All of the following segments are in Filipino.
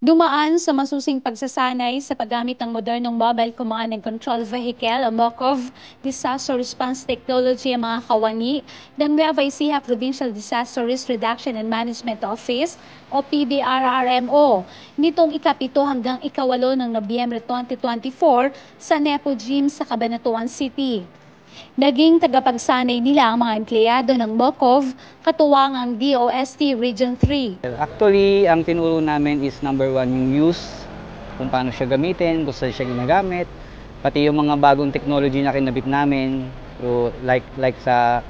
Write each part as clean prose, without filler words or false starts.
Dumaan sa masusing pagsasanay sa paggamit ng modernong Mobile Command and Control Vehicle o MOCOV Disaster Response Technology ang mga kawani ng Nueva Ecija Provincial Disaster Risk Reduction and Management Office o PDRRMO nitong ikapito hanggang ikawalo ng Nobyembre 2024 sa Nepo Gym sa Cabanatuan City. Naging tagapagsanay nila ang mga empleyado ng MOCOV, katuwang ang DOST Region 3. Actually, ang tinuro namin is number one, yung use, kung paano siya gamitin, kung saan siya ginagamit, pati yung mga bagong technology na kinabit namin, so, like sa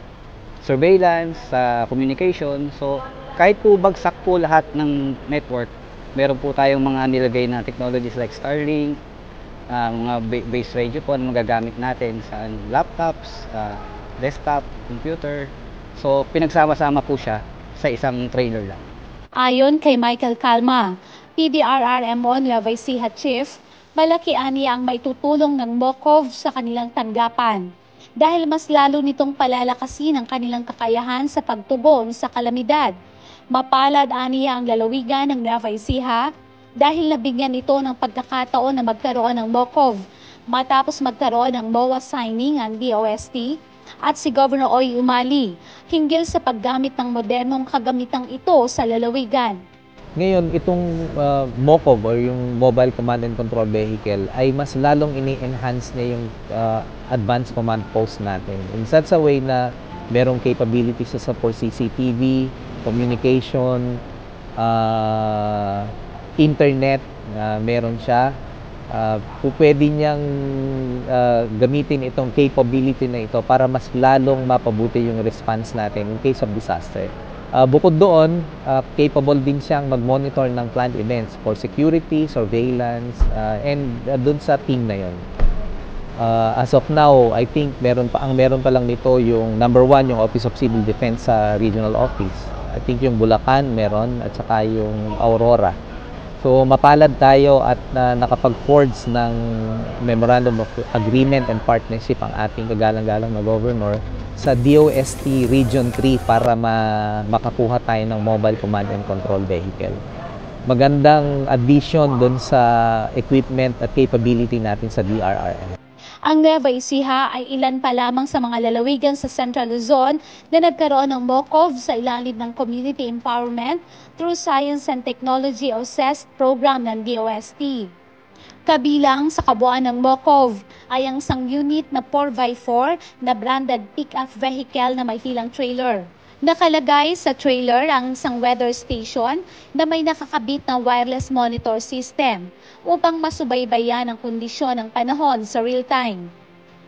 surveillance, sa communication. So, kahit po bagsak po lahat ng network, meron po tayong mga nilagay na technologies like Starlink, mga base radio po na magagamit natin sa laptops, desktop, computer. So, pinagsama-sama po siya sa isang trailer lang. Ayon kay Michael Calma, PDRRMO Nueva Ecija Chief, malaki ani ang maitutulong ng MOCOV sa kanilang tanggapan dahil mas lalo nitong palalakasin ang kanilang kakayahan sa pagtugon sa kalamidad. Mapalad ani ang lalawigan ng Nueva Ecija dahil nabigyan ito ng pagkakataon na magkaroon ng MOCOV matapos magkaroon ng MOA signing ang DOST at si Governor Oy Umali hinggil sa paggamit ng modernong kagamitang ito sa lalawigan. Ngayon, itong MOCOV or yung Mobile Command and Control Vehicle ay mas lalong ini-enhance niya yung advanced command post natin in such a way na merong capabilities sa for CCTV, communication, internet, meron siya. Pwede niyang gamitin itong capability na ito para mas lalong mapabuti yung response natin in case of disaster. Bukod doon, capable din siyang mag-monitor ng planned events for security, surveillance, and doon sa team na yon. As of now, I think meron pa lang nito yung number 1, yung Office of Civil Defense sa regional office. I think yung Bulacan meron at saka yung Aurora. So mapalad tayo at nakapag-forge ng Memorandum of Agreement and Partnership ang ating kagalang-galang na governor sa DOST Region 3 para makakuha tayo ng Mobile Command and Control Vehicle. Magandang addition doon sa equipment at capability natin sa DRRM. Ang Nueva Ecija ay ilan pa lamang sa mga lalawigan sa Central Luzon na nagkaroon ng MOCOV sa ilalim ng Community Empowerment through Science and Technology o CEST program ng DOST. Kabilang sa kabuuan ng MOCOV ay ang isang unit na 4x4 na branded pick-up vehicle na may hilang trailer. Nakalagay sa trailer ang isang weather station na may nakakabit na wireless monitor system upang masubaybayan ang kondisyon ng panahon sa real time.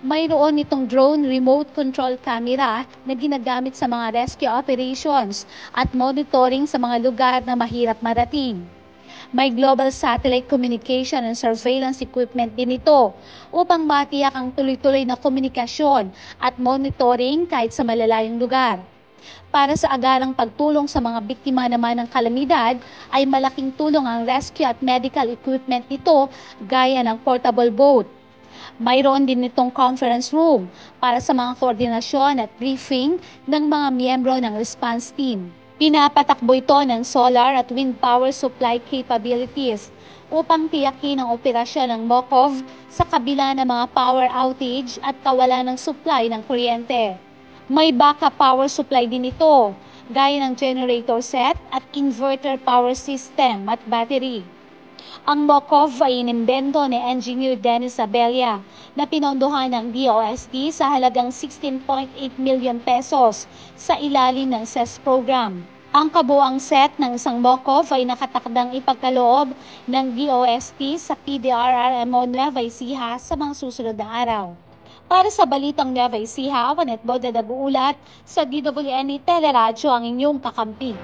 Mayroon itong drone remote control camera na ginagamit sa mga rescue operations at monitoring sa mga lugar na mahirap marating. May global satellite communication and surveillance equipment din ito upang matiyak ang tuloy-tuloy na komunikasyon at monitoring kahit sa malalayong lugar. Para sa agarang pagtulong sa mga biktima naman ng kalamidad, ay malaking tulong ang rescue at medical equipment nito gaya ng portable boat. Mayroon din itong conference room para sa mga koordinasyon at briefing ng mga miyembro ng response team. Pinapatakbo ito ng solar at wind power supply capabilities upang tiyakin ang operasyon ng MOCOV sa kabila ng mga power outage at kawalan ng supply ng kuryente. May backup power supply din ito, gaya ng generator set at inverter power system at battery. Ang MOCOV ay inimbento ni Engineer Dennis Abella na pinondohan ng DOST sa halagang 16.8 million pesos sa ilalim ng CEST program. Ang kabuang set ng isang MOCOV ay nakatakdang ipagkaloob ng DOST sa PDRRMO Nueva Ecija sa mga susunod na araw. Para sa Balitang Nueva Ecija, Wanet Boda nag-uulat sa DWNE Teleradyo ang inyong kakampi.